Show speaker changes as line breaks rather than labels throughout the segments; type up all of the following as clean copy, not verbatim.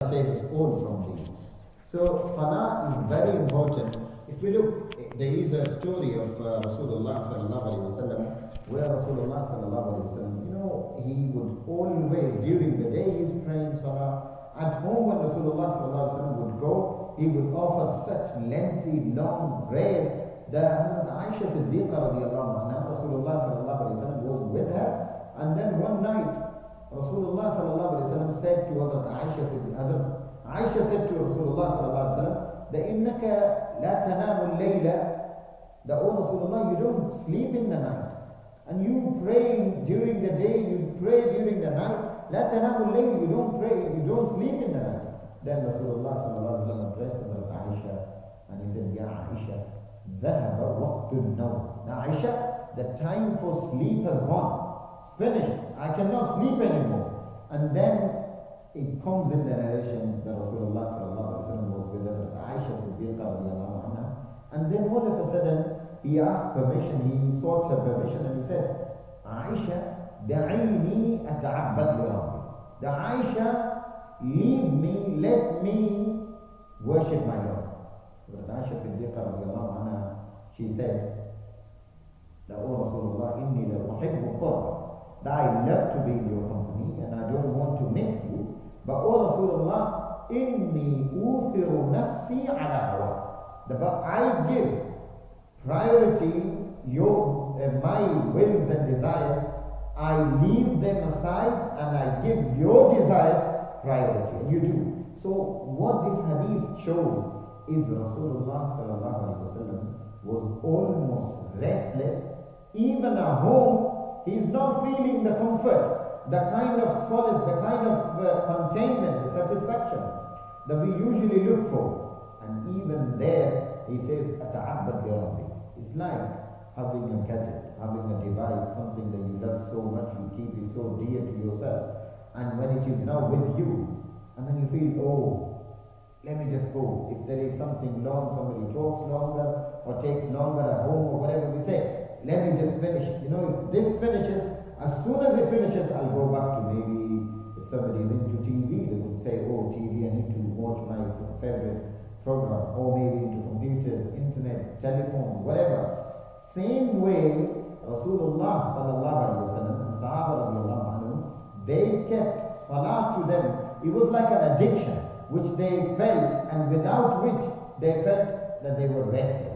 save us all from these. So salah is very important. If we look, there is a story of Rasulullah sallallahu alaihi wasallam, where Rasulullah sallallahu alaihi wasallam, he would always during the day he's praying salah. At home when Rasulullah sallallahu alaihi wasallam would go, he would offer such lengthy, long prayers that Aisha Siddiqa radiallahu anha, Rasulullah sallallahu alaihi wasallam was with her, and then one night Rasulullah sallallahu alaihi wasallam said to Aisha said to Rasulullah sallallahu alaihi wasallam that innaka la tanamu al-layla, that oh Rasulullah, you don't sleep in the night, and you pray during the day, you pray during the night. La tanamu al-layl, you don't pray, you don't sleep in the night. Then Rasulullah sallallahu alaihi wasallam addressed Aisha and he said, Ya Aisha, ذهب وقت النوم. Now Aisha, the time for sleep has gone. It's finished. I cannot sleep anymore. And then it comes in the narration that Rasulullah sallallahu alaihi wasallam was with Aisha Siddiqa radiallahu anha. And then all of a sudden he asked permission, he sought her permission and he said, Aisha, da'ini ata'abbad li Rabbi. The Aisha, leave me, let me worship my Lord. But Aisha Siddiqa radiallahu anha, she said, that oh Rasulullah, inni la uhibbu qurba, that I love to be in your company and I don't want to miss you. But oh Rasulullah, inni uthiru nafsi ala hawa, but I give priority my wills and desires, I leave them aside and I give your desires priority, and you do. So what this hadith shows is Rasulullah sallallahu alaihi wasallam was almost restless. Even at home, he is not feeling the comfort, the kind of solace, the kind of containment, the satisfaction that we usually look for. And even there, he says, "Ata'abbad li Rabbi." It's like having a gadget, having a device, something that you love so much, you keep it so dear to yourself. And when it is now with you, and then you feel, oh, let me just go. If there is something long, somebody talks longer or takes longer at home or whatever we say, let me just finish. If this finishes, as soon as it finishes, I'll go back to maybe, if somebody is into TV, they would say, oh, TV, I need to watch my favorite program, or maybe into computers, internet, telephones, whatever. Same way, Rasulullah sallallahu alaihi wasallam and Sahaba radiallahu anhu, they kept salah to them. It was like an addiction which they felt, and without which they felt that they were restless.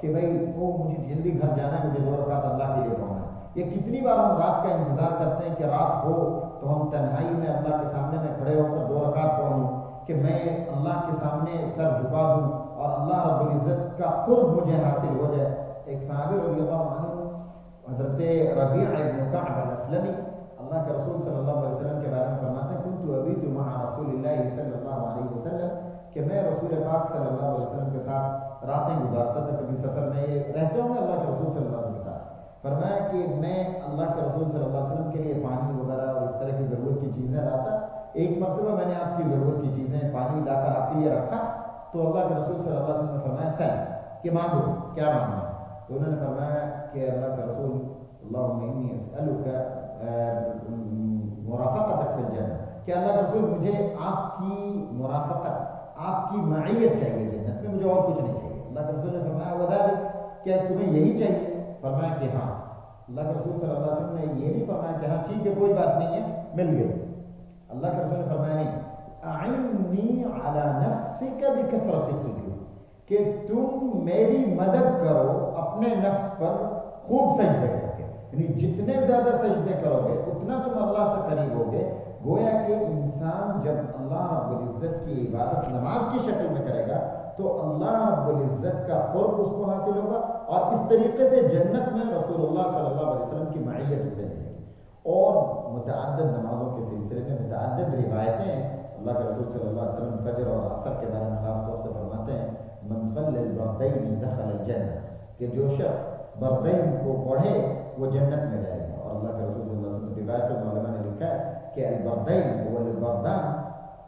کہ بھائی مجھے جلدی گھر جانا ہے، مجھے 2 رکعت اللہ کے لیے پڑھنا ہے. یہ کتنی بار ہم رات کا انتظار کرتے ہیں کہ رات ہو تو ہم تنہائی میں اللہ کے سامنے میں کھڑے ہو کر 2 رکعت پڑھ لوں، کہ میں اللہ کے سامنے سر جھکا دوں اور اللہ رب العزت کا قرب مجھے حاصل ہو جائے. ایک صحابی رضی اللہ عنہ حضرت ربیع بن کعب الاسلمی اللہ کے رسول صلی اللہ علیہ وسلم کے بارے میں فرماتے ہیں کنت ابیت مع رسول اللہ صلی اللہ علیہ وسلم، کہ میں رسول پاک صلی اللہ علیہ وسلم کے ساتھ راتیں گزارتا تھا. کبھی سفر میں یہ رہتے ہوں گے اللہ کے رسول صلی اللہ علیہ وسلم کے ساتھ. فرمایا کہ میں اللہ کے رسول صلی اللہ علیہ وسلم کے لیے پانی وغیرہ اور اس طرح کی ضرورت کی چیزیں لاتا. ایک مرتبہ میں نے آپ کی ضرورت کی چیزیں پانی لا کر آپ کے لیے رکھا تو اللہ کے رسول صلی اللہ علیہ وسلم نے فرمایا سل، کہ مانگو، کیا مانگنا ہے؟ تو انہوں نے فرمایا کہ اللہ کے رسول اللہم انی اسألک مرافقتک فی الجنہ، کہ اللہ کے رسول مجھے آپ کی مرافقت، آپ کی معیت چاہیے جنت میں، مجھے اور کچھ نہیں چاہیے. اللہ کے رسول نے فرمایا وذالک، کیا تمہیں یہی چاہیے؟ فرمایا کہ ہاں. اللہ کے رسول صلی اللہ علیہ وسلم نے یہ نہیں فرمایا کہ ہاں ٹھیک ہے کوئی بات نہیں ہے مل گئی. اللہ کے رسول نے فرمایا نہیں، اعنی علی نفسک بکثرۃ السجود، کہ تم میری مدد کرو اپنے نفس پر خوب سجدے کر کے، یعنی جتنے زیادہ سجدے کرو گے اتنا تم اللہ سے قریب ہوگے. گویا کہ انسان جب اللہ رب العزت کی عبادت نماز کی شکل میں کرے گا تو اللہ رب العزت کا قرب اس کو حاصل ہوگا، اور اس طریقے سے جنت میں رسول اللہ صلی اللہ علیہ وسلم کی معیت اسے ملے گی. اور متعدد نمازوں کے سلسلے میں متعدد روایتیں ہیں. اللہ کے رسول صلی اللہ علیہ وسلم فجر اور عصر کے بارے میں خاص طور سے فرماتے ہیں من صلی البردین دخل الجنہ، کہ جو شخص بردین کو پڑھے وہ جنت میں جائے گا. اور اللہ کے رسول صلی اللہ علیہ وسلم روایتوں میں علماء نے لکھا ہے کہ البردین والبردان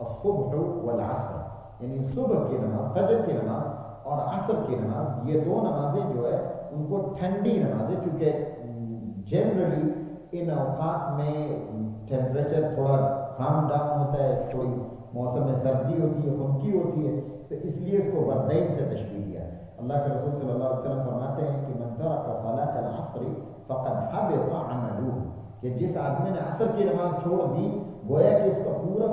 الصبح والعصر، یعنی صبح کی نماز، فجر کی نماز اور عصر کی نماز، یہ 2 نمازیں جو ہے ان کو ٹھنڈی نمازیں، چونکہ جنرلی ان اوقات میں ٹیمپریچر تھوڑا کام ڈاؤن ہوتا ہے، تھوڑی موسم میں سردی ہوتی ہے، خنکی ہوتی ہے، تو اس لیے اس کو بردین سے تشبیہ دیا. اللہ کے رسول صلی اللہ علیہ وسلم فرماتے ہیں کہ من ترک صلاۃ العصر فقد حبط عملہ، کہ جس آدمی نے عصر کی نماز چھوڑ دی گویا کہ اس کا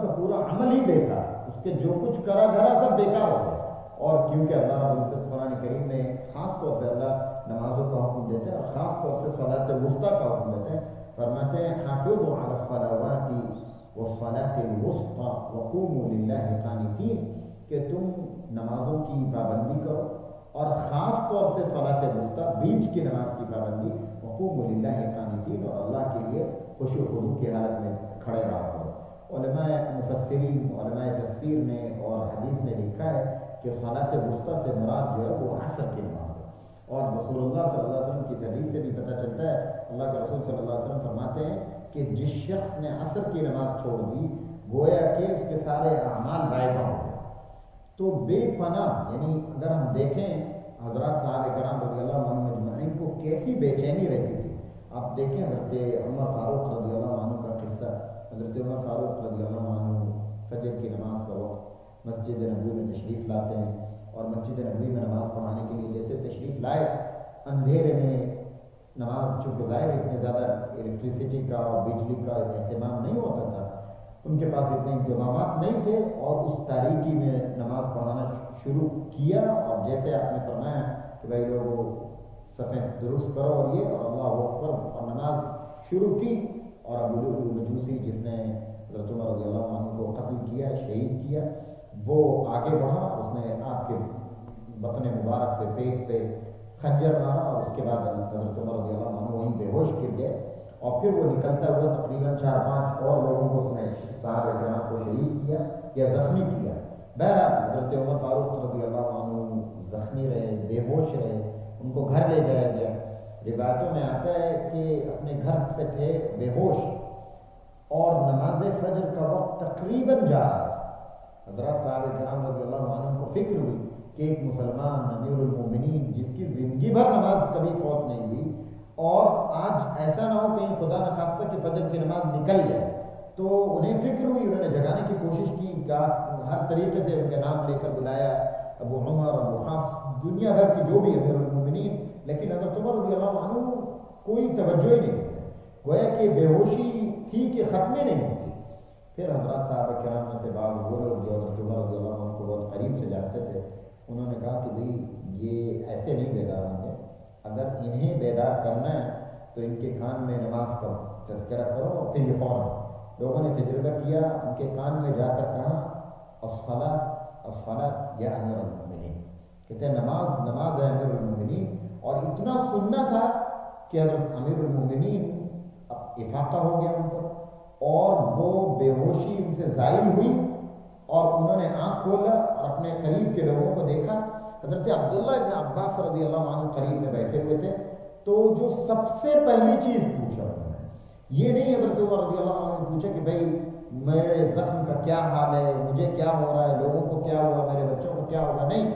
پورا عمل ہی بیکار، اس کے جو کچھ کرا دھرا سب بیکار ہو گیا. اور کیونکہ اللہ رب العزت قرآن کریم میں خاص طور سے اللہ نمازوں کا حکم دیتے ہیں اور خاص طور سے صلاۃ الوسطیٰ کا حکم دیتے ہیں. فرماتے ہیں حافظوا علی الصلوات والصلاۃ الوسطیٰ وقوموا للہ قانتین، کہ تم نمازوں کی پابندی کرو اور خاص طور سے صلاۃ الوسطیٰ بیچ کی نماز کی پابندی، وقوموا للہ قانتین، اور اللہ کے لیے خشوع و خضوع کی حالت میں کھڑے رہا کرو. علماء مفسرین، علماء تفسیر نے اور حدیث نے لکھا ہے کہ صلاۃ الوسطیٰ سے مراد جو ہے وہ عصر کی نماز ہے. اور رسول اللہ صلی اللہ علیہ وسلم کی حدیث سے بھی پتہ چلتا ہے، اللہ کے رسول صلی اللہ علیہ وسلم فرماتے ہیں کہ جس شخص نے عصر کی نماز چھوڑ دی گویا کہ اس کے سارے اعمال رائگاں ہو گئے. تو بے پناہ، یعنی اگر ہم دیکھیں حضرات صحابہ کرام رضی اللہ عنہ مجمعین کو کیسی بے چینی رہتی تھی. آپ دیکھیں حضرت عمر فاروق رضی اللہ عنہ کا قصہ. حضرت عمر فاروق رضی اللہ عنہ فجر کی نماز کا وقت مسجد نبوی میں تشریف لاتے ہیں، اور مسجد نبوی میں نماز پڑھانے کے لیے جیسے تشریف لائے، اندھیرے میں نماز، چونکہ ظاہر اتنے زیادہ الیکٹریسٹی کا اور بجلی کا اہتمام نہیں ہوتا تھا، ان کے پاس اتنے انتظامات نہیں تھے، اور اس تاریکی میں نماز پڑھانا شروع کیا. اور جیسے آپ نے فرمایا کہ بھائی لوگوں صفیں درست کرو اور یہ، اور اللہ اکبر، اور نماز شروع کی. اور ابو لؤلؤ المجوسی جس نے حضرت عمر رضی اللہ عنہ کو قتل کیا، شہید کیا، وہ آگے بڑھا، اس نے آپ کے بطن مبارک پہ، پیٹ پہ خنجر مارا، اور اس کے بعد حضرت عمر رضی اللہ عنہ وہیں بے ہوش گر گئے. اور پھر وہ نکلتا ہوا تقریباً 4-5 اور لوگوں کو اس نے صحابہ کرام کو شہید کیا یا زخمی کیا. بہرحال حضرت عمر فاروق رضی اللہ عنہ زخمی رہے، بے ہوش رہے، ان کو گھر لے جایا گیا. روایتوں میں آتا ہے کہ اپنے گھر پہ تھے بے ہوش، اور نماز فجر کا وقت تقریباً جا رہا ہے. حضرات صحابہ کرام رضی اللہ عنہ کو فکر ہوئی کہ ایک مسلمان امیر المومنین جس کی زندگی بھر نماز کبھی فوت نہیں ہوئی، اور آج ایسا نہ ہو کہیں خدا نخواستہ کہ فجر کی نماز نکل جائے، تو انہیں فکر ہوئی، انہوں نے جگانے کی کوشش کی، ہر طریقے سے ان کے نام لے کر بلایا، ابو عمر، ابو حفص، دنیا بھر کی جو بھی امیر المومنین، لیکن حضرت عمر رضی اللہ عنہ کوئی توجہ ہی نہیں دیتے، گویا کہ بے ہوشی تھی کہ ختم نہیں ہوتی. پھر حضرات صحابہ کرام میں سے بعض وہ لوگ جو حضرت عمر رضی اللہ عنہ کو بہت قریب سے جانتے تھے، انہوں نے کہا کہ بھئی یہ ایسے نہیں بیدار ہوں گے، اگر انہیں بیدار کرنا ہے تو ان کے کان میں نماز کا تذکرہ کرو اور پھر یہ فوراً. لوگوں نے تجربہ کیا، ان کے کان میں جا کر کہا الصلاۃ الصلاۃ یا امیر المؤمنین، کہتے ہیں نماز نماز ہے امیر المؤمنین. اور اتنا سننا تھا کہ حضرت امیر المؤمنین افاقہ ہو گیا ان پر، اور وہ بے ہوشی ان سے زائل ہوئی، اور انہوں نے آنکھ کھولا اور اپنے قریب کے لوگوں کو دیکھا. حضرت عبداللہ ابن عباس رضی اللہ عنہ قریب میں بیٹھے ہوئے تھے. تو جو سب سے پہلی چیز پوچھا انہوں نے، یہ نہیں حضرت عمر رضی اللہ عنہ نے پوچھا کہ بھائی میرے زخم کا کیا حال ہے، مجھے کیا ہو رہا ہے، لوگوں کو کیا ہوا، میرے بچوں کو کیا ہوگا. نہیں،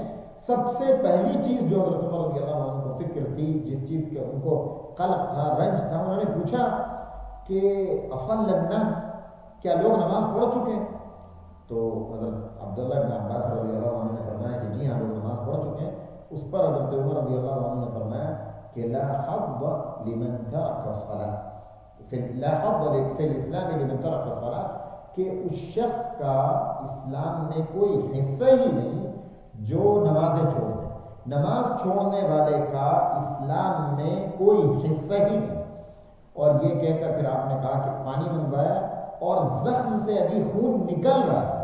سب سے پہلی چیز جو حضرت عمر رضی اللہ عنہ کو فکر تھی، جس چیز کا ان کو قلق تھا، رنج تھا، انہوں نے پوچھا کہ اصل الناس، کیا لوگ نماز پڑھ چکے ہیں؟ تو حضرت عبداللہ بن عباس رضی اللہ عنہ نے فرمایا کہ جی ہاں لوگ نماز پڑھ چکے ہیں. اس پر حضرت عمر رضی اللہ عنہ نے فرمایا کہ لا حظ لمن ترک الصلاۃ، لا حظ فی الاسلام لمن ترک الصلاۃ، کہ اس شخص کا اسلام میں کوئی حصہ ہی نہیں جو نمازیں چھوڑ دے. نماز چھوڑنے والے کا اسلام میں کوئی حصہ ہی نہیں. اور یہ کہہ کر پھر آپ نے کہا کہ پانی منگوایا، اور زخم سے ابھی خون نکل رہا ہے،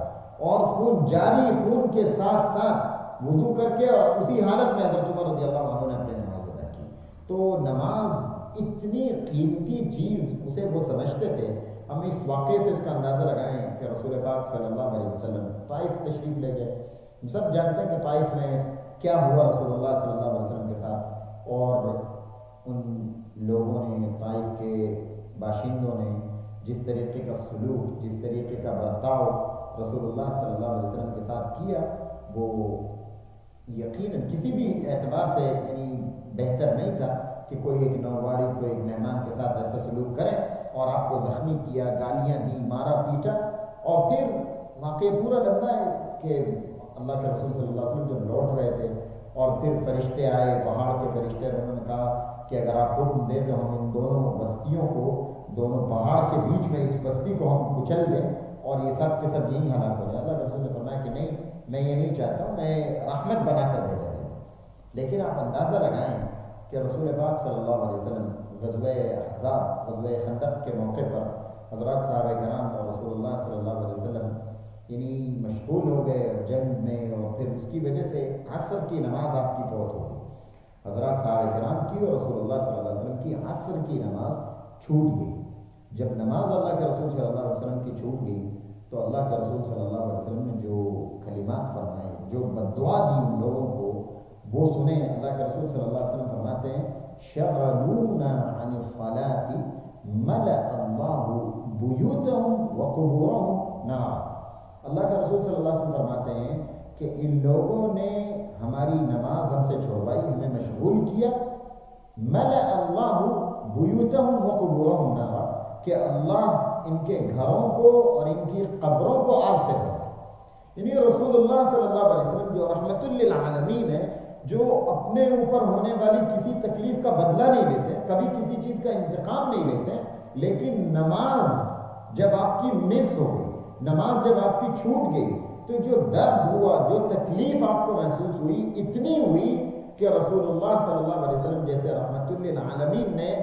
اور خون جاری، خون کے ساتھ ساتھ وضو کر کے اور اسی حالت میں حضرت عمر رضی اللہ عنہ نے اپنی نماز ادا کی. تو نماز اتنی قیمتی چیز اسے وہ سمجھتے تھے. ہم اس واقعے سے اس کا اندازہ لگائیں کہ رسول پاک صلی اللہ علیہ وسلم طائف تشریف لے گئے. ہم سب جانتے ہیں کہ طائف میں کیا ہوا رسول اللہ صلی اللہ علیہ وسلم کے ساتھ، اور ان لوگوں نے، طائف کے باشندوں نے جس طریقے کا سلوک، جس طریقے کا برتاؤ رسول اللہ صلی اللہ علیہ وسلم کے ساتھ کیا، وہ یقیناً کسی بھی اعتبار سے یعنی بہتر نہیں تھا کہ کوئی ایک نووارد، کوئی ایک مہمان کے ساتھ ایسا سلوک کرے اور آپ کو زخمی کیا، گالیاں دی، مارا پیٹا. اور پھر واقعہ پورا لمبا ہے کہ اللہ کے رسول صلی اللہ علیہ وسلم جب لوٹ رہے تھے اور پھر فرشتے آئے، پہاڑ کے فرشتے، انہوں نے کہا کہ اگر آپ حکم دیں تو ہم ان دونوں بستیوں کو، دونوں پہاڑ کے بیچ میں اس بستی کو ہم کچل دیں اور یہ سب کے سب یہیں ہلاک ہو جائیں. اللہ کے رسول نے فرمایا کہ نہیں، میں یہ نہیں چاہتا ہوں، میں رحمت بنا کر بھیجا دوں. لیکن آپ اندازہ لگائیں کہ رسول پاک صلی اللہ علیہ وسلم غزوہ احزاب، غزوہ خندق کے موقع پر حضرات صحابہ کرام اور رسول اللہ صلی اللہ علیہ وسلم یعنی مشغول ہو گئے جنگ میں، اور پھر اس کی وجہ سے عصر کی نماز آپ کی فوت ہو گئی. حضرات صحابہ کرام کی اور رسول اللہ صلی اللہ علیہ وسلم کی عصر کی نماز چھوٹ گئی. جب نماز اللہ کے رسول صلی اللہ علیہ وسلم کی چھوٹ گئی تو اللہ کے رسول صلی اللہ علیہ وسلم نے جو کلمات فرمائے، جو بددعا دی ان لوگوں کو، وہ سنیں. اللہ کے رسول صلی اللہ علیہ وسلم فرماتے ہیں شغلونا عن الصلاة ملأ اللہ بیوتہم وقبورہم نارا. اللہ کے رسول صلی اللہ علیہ وسلم فرماتے ہیں کہ ان لوگوں نے ہماری نماز ہم سے چھوڑوائی، ہمیں مشغول کیا. ملأ اللہ بیوتہم وقبورہم نارا، کہ اللہ ان کے گھروں کو اور ان کی قبروں کو آگ سے بھر دے. یعنی رسول اللہ صلی اللہ علیہ وسلم جو رحمت للعالمین ہے، جو اپنے اوپر ہونے والی کسی تکلیف کا بدلہ نہیں لیتے، کبھی کسی چیز کا انتقام نہیں لیتے، لیکن نماز جب آپ کی مس ہو گئی، نماز جب آپ کی چھوٹ گئی، تو جو درد ہوا، جو تکلیف آپ کو محسوس ہوئی، اتنی ہوئی کہ رسول اللہ صلی اللہ علیہ وسلم جیسے رحمت للعالمین نے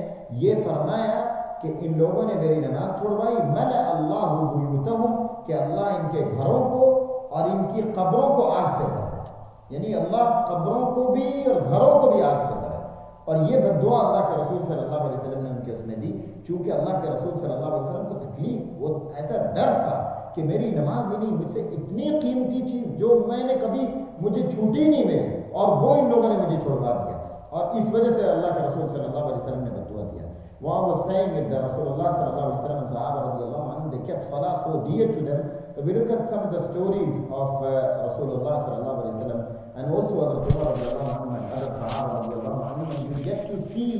یہ فرمایا کہ ان لوگوں نے میری نماز چھوڑوائی. ملأ اللہ بیوتہم، کہ اللہ ان کے گھروں کو اور ان کی قبروں کو آگ سے بھر دے. یعنی اللہ قبروں کو بھی اور گھروں کو بھی آگ سے بھرے. اور یہ بددعا اللہ کے رسول صلی اللہ علیہ وسلم نے ان کے اس میں دی، چونکہ اللہ کے رسول صلی اللہ علیہ وسلم کو تکلیف، وہ ایسا درد تھا کہ میری نماز ہی نہیں، مجھ سے اتنی قیمتی چیز جو میں نے کبھی، مجھے چھوٹی نہیں میری، اور وہ ان لوگوں نے مجھے چھوڑوا دیا. اور اس وجہ سے اللہ کے رسول صلی اللہ علیہ وسلم نے بددعا دیا. What was saying that the Rasulullah sallallahu alaihi wasallam and Sahaba radiallahu anhum, they kept salah so dear to them. But we look at some of the stories of Rasulullah sallallahu alaihi wasallam and also other Umar radiallahu anhum and other Sahaba radiallahu anhum, and we get to see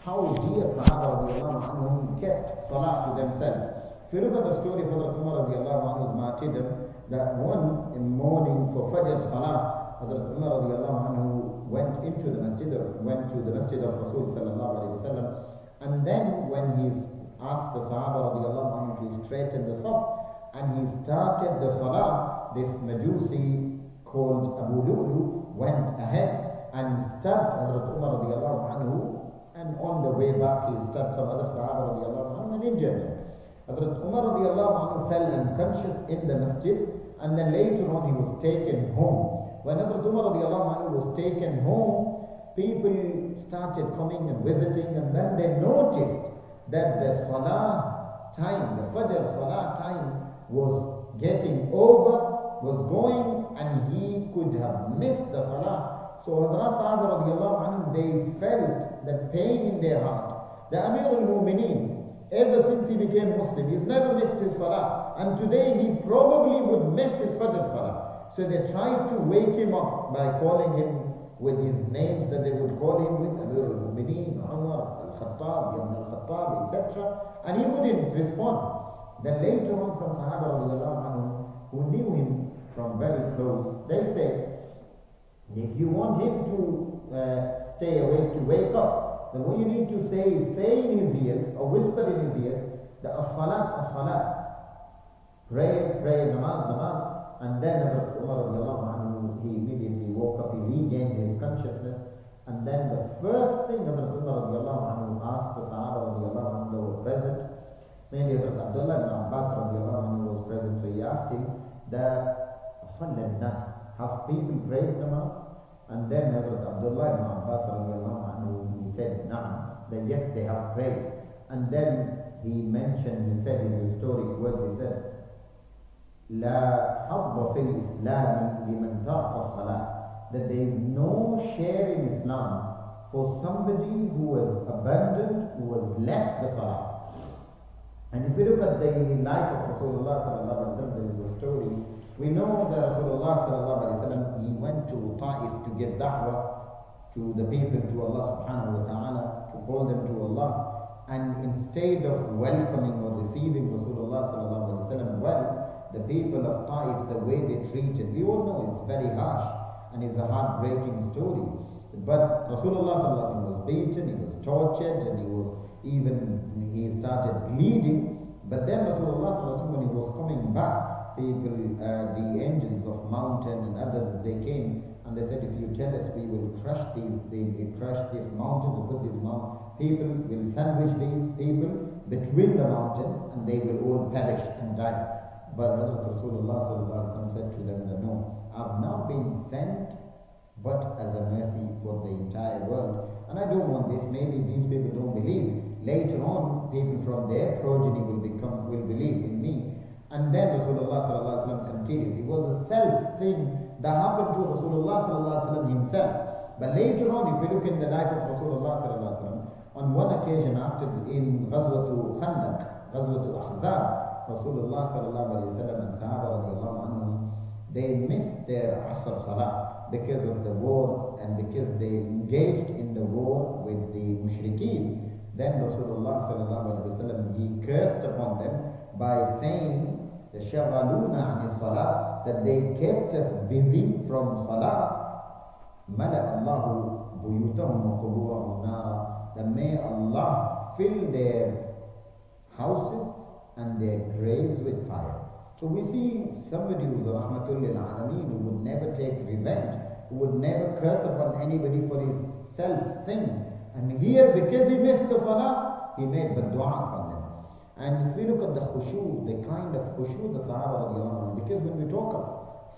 how dear Sahaba radiallahu anhum kept salah to themselves. If you look at the story of Hazrat Umar radiallahu anhu's martyrdom, that one in morning for Fajr salah, Hazrat Umar radiallahu anhu went into the masjid, or went to the masjid of Rasul sallallahu alaihi wasallam. And then when he asked the Sahaba radiallahu anhu to straighten the saf, and he started the salah, this Majusi called Abu Lu'lu went ahead and stabbed Hazrat Umar radiallahu anhu, and on the way back he stabbed some other Sahaba radiallahu anhu and injured them. Hazrat Umar radiallahu anhu fell unconscious in the masjid, and then later on he was taken home. When Hazrat Umar radiallahu anhu was taken home, people started coming and visiting, and then they noticed that the Salah time, the Fajr Salah time was getting over, was going, and he could have missed the Salah. So Hazrat Sahaba radiallahu anhu, they felt the pain in their heart. The Amir al-Mu'mineen, ever since he became Muslim, he's never missed his Salah, and today he probably would miss his Fajr Salah. So they tried to wake him up by calling him with his names that they would call him with, Amir al-Mu'mineen, Umar, Al-Khattab, Ibn al-Khattab, etc. And he wouldn't respond. Then later on, some Sahaba radiallahu anhu, who knew him from very close, they said, if you want him to stay awake, to wake up, then what you need to say is say in his ears, or whisper in his ears, the as-salat, as-salat, prayer, prayer, namaz, namaz. And then Umar radiallahu anhu, he immediately woke up, he regained his consciousness, and then the first thing Umar radiallahu anhu asked the Sahaba radiallahu anhu that were present, maybe Abdullah ibn Abbas radiallahu anhu was present, so he asked him, have people prayed namaz? And then Abdullah ibn Abbas radiallahu anhu, he said, Na'am, that yes, they have prayed. And then he mentioned, he said in his historic words, he said, لا حظ في الإسلام لمن ترك الصلاة, that there is no share in Islam for somebody who has abandoned, who has left the Salah. And if you look at the life of Rasulullah sallallahu alaihi wasallam, there is a story. We know that Rasulullah sallallahu alaihi wasallam, he went to Ta'if to give da'wah to the people, to Allah subhanahu wa ta'ala, to call them to Allah. And instead of welcoming or receiving Rasulullah sallallahu alaihi wasallam well, the people of Ta'if, the way they treated, we all know it's very harsh and it's a heartbreaking story. But Rasulullah sallallahu alaihi wasallam was beaten, he was tortured, and he started bleeding. But then Rasulullah sallallahu alaihi wasallam, when he was coming back, people, the engines of mountain and others, they came and they said, if you tell us, we will crush these, they crush this mountain, to put these people will sandwich these people between the mountains, and they will all perish and die. But Rasulullah sallallahu alaihi wasallam said to them that no, I've not been sent but as a mercy for the entire world. And I don't want this. Maybe these people don't believe. Later on, people from their progeny will believe in me. And then Rasulullah sallallahu alaihi wasallam continued. It was a self thing that happened to Rasulullah sallallahu alaihi wasallam himself. But later on, if you look in the life of Rasulullah sallallahu alaihi wasallam, on one occasion after in Ghazwatul Khandaq, Ghazwatul Ahzab, Rasulullah sallallahu alaihi wasallam and Sahaba radiallahu anhum, they missed their Asr Salah because of the war and because they engaged in the war with the Mushrikeen. Then Rasulullah sallallahu alaihi wasallam, he cursed upon them by saying, the Shaghaluna ani Salah, that they kept us busy from Salah. Mala Allahu buyutahum wa quburahum nara, that may Allah fill their houses and their graves with fire. So we see somebody who's rahmatul lil alameen, who would never take revenge, who would never curse upon anybody for his self thing. And here, because he missed the salah, he made bad dua upon them. And if we look at the khushu, the kind of khushu the Sahaba radiallahu anhu, because when we talk of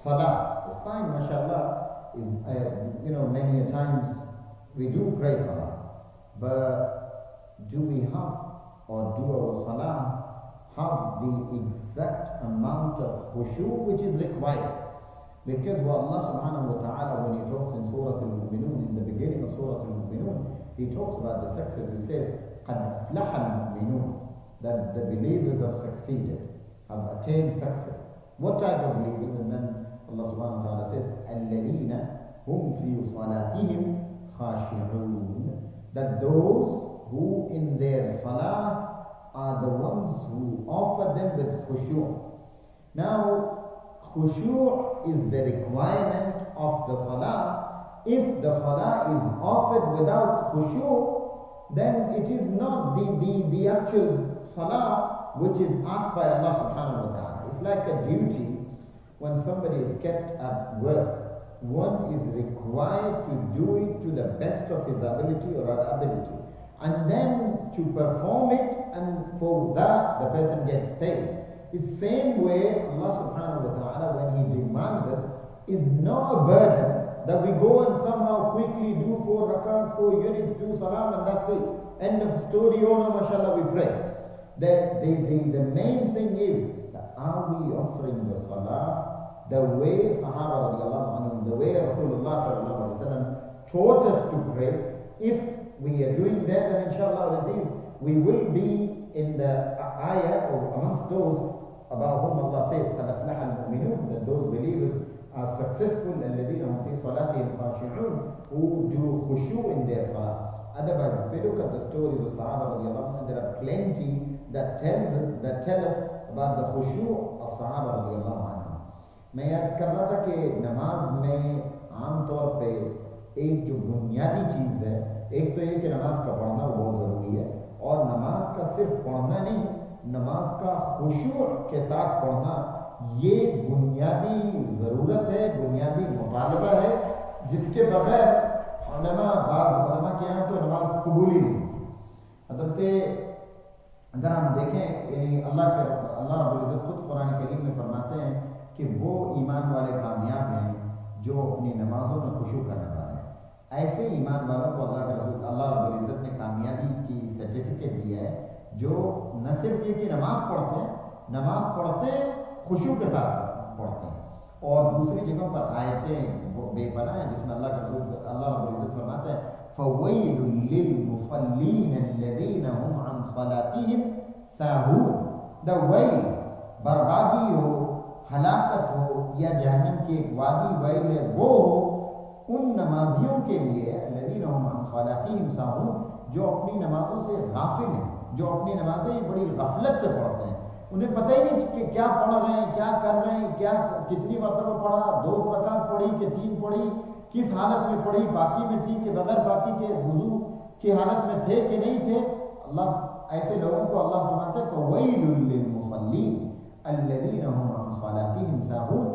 salah, it's fine, mashallah, is many a times we do pray salah, but do we have, or do our salah have the exact amount of khushu which is required? Because what Allah subhanahu wa ta'ala, when he talks in Surah Al-Mu'minun, in the beginning of Surah Al-Mu'minun, he talks about the success. He says, قَدْ أَفْلَحَ الْمُؤْمِنُونَ, that the believers have succeeded, have attained success. What type of believers? And then Allah subhanahu wa ta'ala says, الَّذِينَ هُمْ فِي صَلَاتِهِمْ خَاشِعُونَ, that those who in their salah are the ones who offer them with khushu'. Now, khushu' is the requirement of the salah. If the salah is offered without khushu', then it is not the actual salah which is asked by Allah subhanahu wa ta'ala. It's like a duty when somebody is kept at work one is required to do it to the best of his ability or her ability, and then to perform it, and for that the person gets paid. The same way Allah subhanahu wa ta'ala, when He demands us, is not a burden that we go and somehow quickly do 4 rakat, 4 units, do salam, and that's it. End of story. Oh no, mashallah, we pray. The main thing is that are we offering the salah the way Sahaba radiallahu anhum, the way Rasulullah sallallahu alaihi wasallam taught us to pray? If we are doing that, then inshallah we will be in the ayah or amongst those about whom Allah says, قَدْ أَفْلَحَ الْمُؤْمِنُونَ, that those believers are successful, الَّذِينَ هُمْ فِي صَلَاتِهِمْ خَاشِعُونَ, who do khushu in their salah. Otherwise, if we look at the stories of Sahaba radiallahu anhu, there are plenty that tell us about the khushu of Sahaba radiallahu anhu. میں عرض کر رہا تھا کہ نماز میں عام طور پہ ایک جو بنیادی چیز ہے، ایک تو یہ کہ نماز کا پڑھنا بہت ضروری ہے، اور نماز کا صرف پڑھنا نہیں، نماز کا خشوع کے ساتھ پڑھنا یہ بنیادی ضرورت ہے، بنیادی مطالبہ ہے، جس کے بغیر بعض علماء کے یہاں تو نماز قبول ہی نہیں. حضرت اگر ہم دیکھیں یعنی اللہ رب العزت خود قرآن کریم میں فرماتے ہیں کہ وہ ایمان والے کامیاب ہیں جو اپنی نمازوں میں خشوع کرنے والے ہیں. ایسے ایمان والوں کو اللہ رب العزت نے کامیابی کی سرٹیفکیٹ دیا ہے جو نہ صرف یہ کہ نماز پڑھتے ہیں خشوع کے ساتھ پڑھتے ہیں، اور دوسری جگہوں پر آیتیں وہ بے پناہ ہیں جس میں اللہ رب العزت فرماتا ہے فَوَيْلٌ لِّلْمُصَلِّينَ الَّذِينَ هُمْ عَنْ صَلَاتِهِمْ سَاهُونَ. دا ویل، بربادی ہو، ہلاکت ہو، یا جہنم کی ایک وادی ویل ہے، وہ ہو ان نمازیوں کے لیے الَّذِينَ هُمْ عَنْ صَلَاتِهِمْ سَاهُونَ، جو اپنی نمازوں سے غافل ہیں، جو اپنی نمازیں بڑی غفلت سے پڑھتے ہیں. انہیں پتہ ہی نہیں کہ کیا پڑھ رہے ہیں، کیا کر رہے ہیں، کیا کتنی مرتبہ پڑھا، 2 رکعت پڑھی کہ 3 پڑھی، کس حالت میں پڑھی، باقی میں تھی کہ بغیر باقی کے، وضو کی حالت میں تھے کہ نہیں تھے. اللہ ایسے لوگوں کو اللہ فرماتا ہے فَوَيْلٌ لِّلْمُصَلِّينَ الَّذِينَ هُمْ عَنْ صَلَاتِهِمْ سَاهُونَ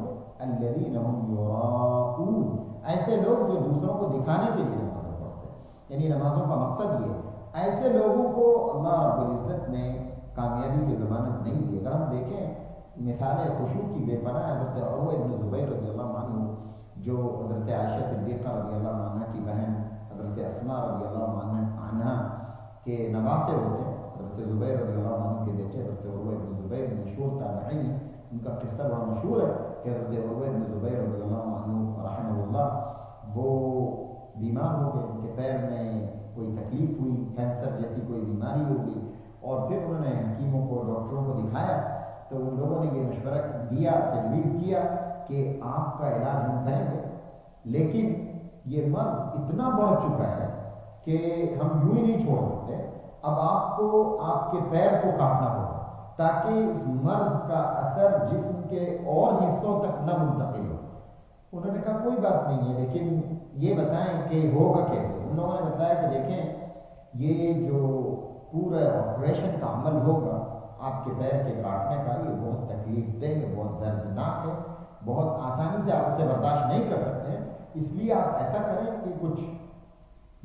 الَّذِينَ هُمْ يُرَاءُونَ. ایسے لوگ جو دوسروں کو دکھانے کے لیے نمازیں پڑھتے ہیں، یعنی نمازوں کا مقصد یہ ہے، ایسے لوگوں کو اللہ رب العزت نے کامیابی کی ضمانت نہیں دی. اگر ہم دیکھیں مثال خشوع کی بے پناہ حضرت عروہ بن زبیر رضی اللہ عنہ، جو حضرت عائشہ صدیقہ رضی اللہ عنہ کی بہن حضرت اسماء رضی اللہ عنہ کے نواسے ہوتے ہیں. حضرت زبیر رضی اللہ عنہ کے بیٹے حضرت عروہ بن زبیر مشہور تابعی ہیں، ان کا قصہ بڑا مشہور ہے کہ حضرت عروہ بن زبیر رضی اللہ عنہ رحمہ اللہ وہ بیمار ہو گئے، ان کے پیر میں کوئی تکلیف ہوئی، کینسر جیسی کوئی بیماری ہو گئی، اور پھر انہوں نے حکیموں کو، ڈاکٹروں کو دکھایا تو ان لوگوں نے یہ مشورہ دیا، تجویز کیا کہ آپ کا علاج ہم کریں گے، لیکن یہ مرض اتنا بڑھ چکا ہے کہ ہم یوں ہی نہیں چھوڑ سکتے، اب آپ کو آپ کے پیر کو کاٹنا ہوگا تاکہ اس مرض کا اثر جسم کے اور حصوں تک نہ منتقل ہو. انہوں نے کہا کوئی بات نہیں ہے، لیکن یہ بتائیں کہ ہوگا کیسے. ان لوگوں نے بتایا کہ دیکھیں یہ جو پورا آپریشن کا عمل ہوگا آپ کے پیر کے کاٹنے کا، یہ بہت تکلیف دہ ہے، بہت دردناک ہے، بہت آسانی سے آپ اسے برداشت نہیں کر سکتے ہیں، اس لیے آپ ایسا کریں کہ کچھ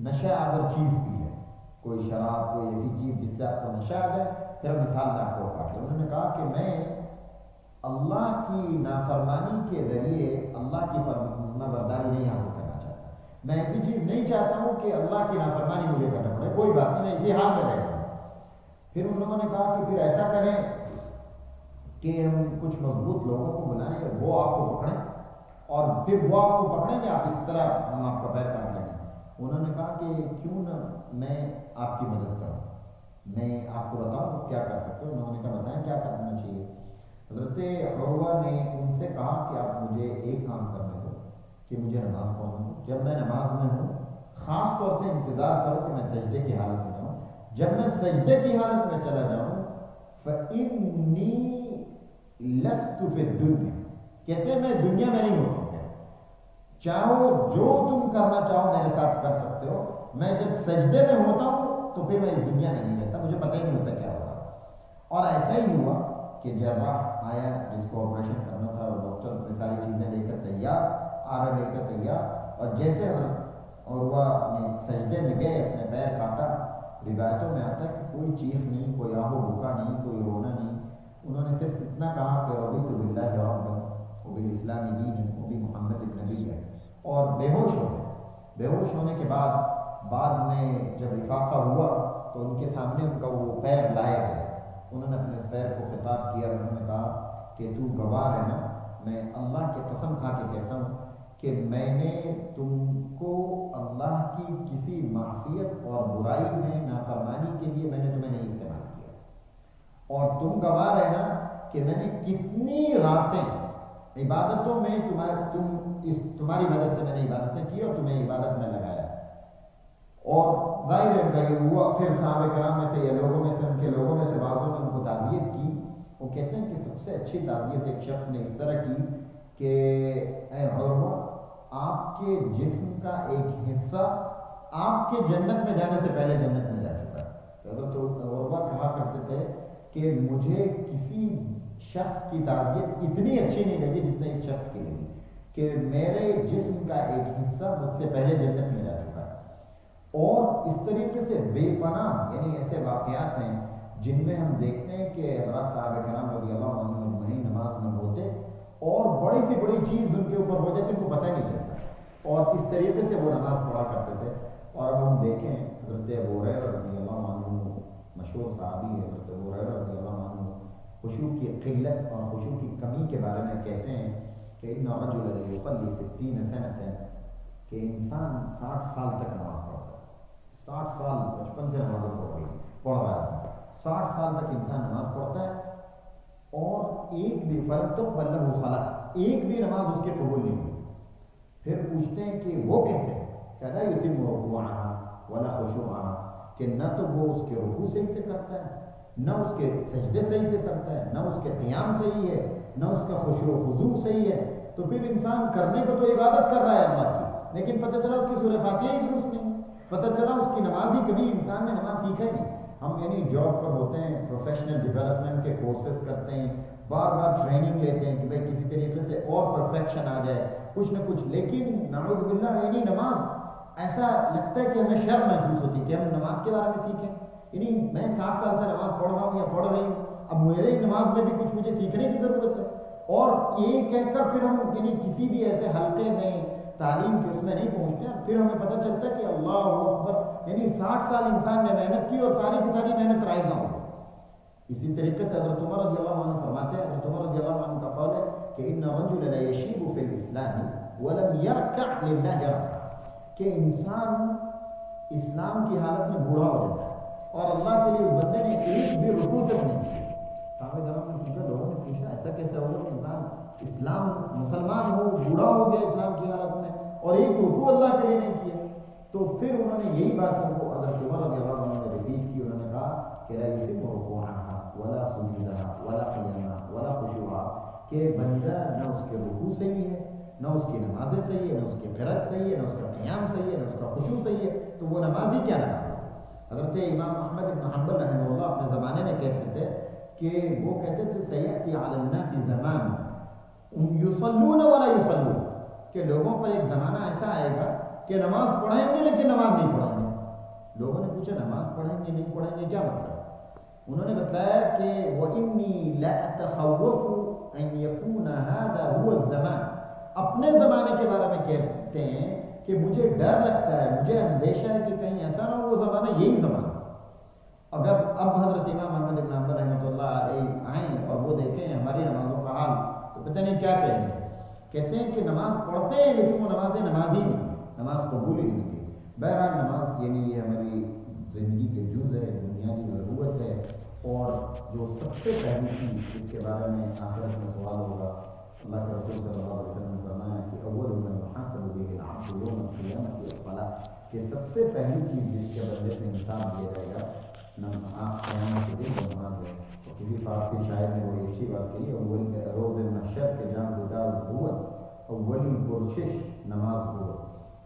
نشہ آور چیز پی لیں، کوئی شراب، کوئی ایسی چیز جس سے آپ کو نشہ آ جائے، پھر مثال میں آپ کو کاٹ لیں. انہوں نے کہا کہ میں اللہ کی نافرمانی کے ذریعے اللہ کی فرما برداری نہیں حاصل کرنا چاہتا، میں ایسی چیز نہیں چاہتا ہوں کہ اللہ کی نافرمانی مجھے کرنا پڑے، کوئی بات نہیں، میں اسی حال میں رہتا ہوں. پھر ان لوگوں نے کہا کہ پھر ایسا کریں کہ ہم کچھ مضبوط لوگوں کو بلائیں، وہ آپ کو پکڑیں اور پھر وہ آپ کو پکڑیں گے، آپ اس طرح ہم آپ کا پیر کاٹ لیں گے. انہوں نے کہا کہ کیوں نہ میں آپ کی مدد کروں، میں آپ کو بتاؤں کیا کر سکتے ہو. انہوں نے کہا بتائیں کیا کرنا چاہیے. حضرت عروہ نے ان سے کہا کہ آپ مجھے ایک کام کرنے دو کہ مجھے نماز پڑھنا ہو، جب میں نماز میں ہوں خاص طور سے انتظار کرو کہ میں سجدے کی حالت میں جاؤں، جب میں سجدے کی حالت میں چلا جاؤں فَإِنِّي لَسْتُ فِي الدُّنْيَا، کہتے ہیں میں دنیا میں نہیں ہوتا ہوں، چاہو جو تم کرنا چاہو میرے ساتھ کر سکتے ہو، میں جب سجدے میں ہوتا ہوں تو پھر میں اس دنیا میں نہیں رہتا، مجھے پتہ ہی نہیں ہوتا کیا ہوگا. اور ایسا ہی ہوا کہ جراح آیا جس کو آپریشن کرنا تھا، اور ڈاکٹر اپنی ساری چیزیں لے کر تیار آرا لے کر تیار، اور جیسے عروہ نے سجدے میں گئے اس نے پیر کاٹا، روایتوں میں آتا ہے کہ کوئی چیخ نہیں، کوئی آہو بکا نہیں، کوئی رونا نہیں، انہوں نے صرف اتنا کہا کہ رضیت باللہ ربا وبالاسلام دینا، وہ بھی محمد نبی ہے، اور بے ہوش ہو گئے۔ بے ہوش ہونے کے بعد میں جب افاقہ ہوا تو ان کے سامنے ان کا وہ پیر لایا گیا، انہوں نے اپنے اس پیر کو خطاب کیا، انہوں نے کہا کہ تو گواہ ہے نا، میں اللہ کی قسم کھا کے کہتا ہوں کہ میں نے تم کو اللہ کی کسی معصیت اور برائی میں نافرمانی کے لیے میں نے تمہیں نہیں استعمال کیا، اور تم گواہ رہنا کہ میں نے کتنی راتیں عبادتوں میں تمہاری مدد سے میں نے عبادتیں کی اور تمہیں عبادت میں لگایا۔ اور ظاہر ہے کہ ہوا پھر صحابہ کرام میں سے یا لوگوں میں سے ان کے لوگوں میں سے بعضوں نے ان کو تعزیت کی۔ وہ کہتے ہیں کہ سب سے اچھی تعزیت ایک شخص نے اس طرح کی کہ اے عروہ، آپ کے جسم کا ایک حصہ آپ کے جنت میں جانے سے پہلے جنت میں جا چکا ہے۔ حضرت عروہ کہا کرتے تھے کہ مجھے کسی شخص کی تعزیت اتنی اچھی نہیں لگی جتنے اس شخص کی لگی کہ میرے جسم کا ایک حصہ مجھ سے پہلے جنت میں جا چکا ہے۔ اور اس طریقے سے بے پناہ یعنی ایسے واقعات ہیں جن میں ہم دیکھتے ہیں کہ حضرات صحابہ کرام رضی اللہ عنہم اجمعین نماز میں ہوتے اور بڑی سے بڑی چیز ان کے اوپر ہو جاتی ان کو پتہ نہیں چلتا، اور اس طریقے سے وہ نماز پڑھا کرتے تھے۔ اور اب ہم دیکھیں حضرت ابو ہریرہ رضی اللہ عنہ، مشہور صحابی ہے حضرت ابو ہریرہ رضی اللہ عنہ، خشوع کی قلت اور خشوع کی کمی کے بارے میں کہتے ہیں کہ ان رجلا یصلی 60 سنۃ، کہ انسان 60 سال تک نماز پڑھتا ہے، 60 سال بچپن سے نماز پڑھ رہا ہے، 60 سال تک انسان نماز پڑھتا ہے اور ایک بھی فرق تو بلغ صلاۃ، ایک بھی نماز اس کے قبول نہیں ہوئی۔ پھر پوچھتے ہیں کہ وہ کیسے؟ لا یتم رکوعها ولا خشوعها، کہ نہ تو وہ اس کے رکوع صحیح سے کرتا ہے، نہ اس کے سجدے صحیح سے کرتا ہے، نہ اس کے قیام صحیح ہے، نہ اس کا خشوع و خضوع صحیح ہے۔ تو پھر انسان کرنے کو تو عبادت کر رہا ہے اللہ کی، لیکن پتہ چلا اس کی سورہ فاتحہ ہی درست نہیں، پتہ چلا اس کی نماز ہی کبھی انسان نے نماز سیکھا ہی نہیں۔ ہم یعنی جاب پر ہوتے ہیں، پروفیشنل ڈیولپمنٹ کے کورسز کرتے ہیں، بار بار ٹریننگ لیتے ہیں کہ بھائی کسی طریقے سے اور پرفیکشن آ جائے کچھ نہ کچھ، لیکن نعوذ باللہ یعنی نماز ایسا لگتا ہے کہ ہمیں شرم محسوس ہوتی ہے کہ ہم نماز کے بارے میں سیکھیں۔ یعنی میں 60 سال سے نماز پڑھ رہا ہوں یا پڑھ رہی ہوں، اب میرے نماز میں بھی کچھ مجھے سیکھنے کی ضرورت ہے، اور یہ کہہ کر پھر ہم یعنی کسی بھی ایسے حلقے میں تعلیم کے اس میں نہیں پہنچتے ہیں۔ پھر ہمیں پتہ چلتا ہے کہ اللہ اکبر، یعنی 60 سال انسان نے محنت کی اور ساری کی ساری محنت رائے گاؤں۔ اسی طریقے سے حضرت عمر رضی اللہ عنہ فرماتے ہیں، حضرت عمر رضی اللہ عنہ کا قول ہے کہ ان رجل لا یشیب فی الاسلام ولم یرکع للہ رکعہ، کہ انسان اسلام کی حالت میں بوڑھا ہو جاتا ہے اور اللہ کے لیے اس بندے نے ایک بھی رکوع تک نہیں کیا۔ صحابہ کرام نے پوچھا، لوگوں نے پوچھا ایسا کیسے ہوگا کہ انسان اسلام مسلمان ہو، بوڑھا ہو گیا اسلام کی حالت میں اور ایک رکوع اللہ کے لیے نہیں کیا؟ تو پھر انہوں نے یہی بات ان کو حضرت عمر رضی اللہ عنہ نے ریپیٹ کی، انہوں نے کہا کہ لا یتم رکوعها ولا سجودها ولا قیامها ولا خشوعها، کہ بندہ نہ اس کے رکوع صحیح ہے، نہ اس کی نمازیں صحیح ہے، نہ اس کی قرات صحیح ہے، نہ اس کا قیام صحیح ہے، نہ اس کا خشوع صحیح ہے، تو وہ نمازی کیا نماز ہے؟ حضرت امام احمد بن حنبل رحمہ اللہ اپنے زمانے میں کہتے تھے کہ وہ کہتے تھے سیأتی علی الناس زمان یصلون ولا یصلون، کہ لوگوں پر ایک زمانہ ایسا آئے گا کہ نماز پڑھیں گے لیکن نماز نہیں پڑھیں گے۔ لوگوں نے پوچھا نماز پڑھیں گے نہیں پڑھیں گے کیا مطلب؟ انہوں نے بتایا کہ وَإِنِّي لَأَتَخَوَّفُ أَن يَكُونَ هَذَا هُوَ الزَّمَانِ، اپنے زمانے کے بارے میں کہتے ہیں کہ مجھے ڈر لگتا ہے، مجھے اندیشہ ہے کہ کہیں ایسا نہ ہو وہ زمانہ یہی زمانہ۔ اگر اب حضرت امام احمد بن حنبل رحمۃ اللہ علیہ آئیں اور وہ دیکھیں ہماری نمازوں کا حال تو پتہ نہیں کیا کہیں گے۔ کہتے ہیں کہ نماز پڑھتے ہیں لیکن وہ نماز ہی نہیں، نماز قبول ہی نہیں ہوتی۔ بہرحال نماز یعنی یہ ہماری زندگی کے جز ہے، بنیادی ضرورت ہے، اور جو سب سے پہلی چیز جس کے بارے میں آخرت میں سوال ہوگا، اللہ کے رسول صلی اللہ علیہ وسلم نے فرمایا کہ اول من یحاسب بہ العبد یوم القیامۃ الصلاۃ، کہ سب سے پہلی چیز جس کے بدلے سے حساب دیا جائے گا قیامت کے دن وہ نماز ہے۔ تو کسی فارسی شاعر نے وہ اچھی بات کہی، اول روز محشر کے جان گداز ہوت اولی پرشش نماز ہو،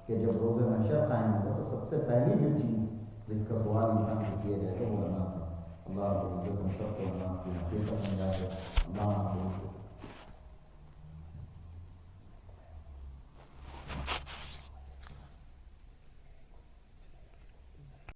کہ جب روز محشر قائم ہوگا تو سب سے پہلی جو چیز جس کا سوال انسان سے کیا جائے گا وہ نماز ہے۔ اللہ رب العزت ہم سب کو نماز کی حقیقت سمجھا دے۔ اللہ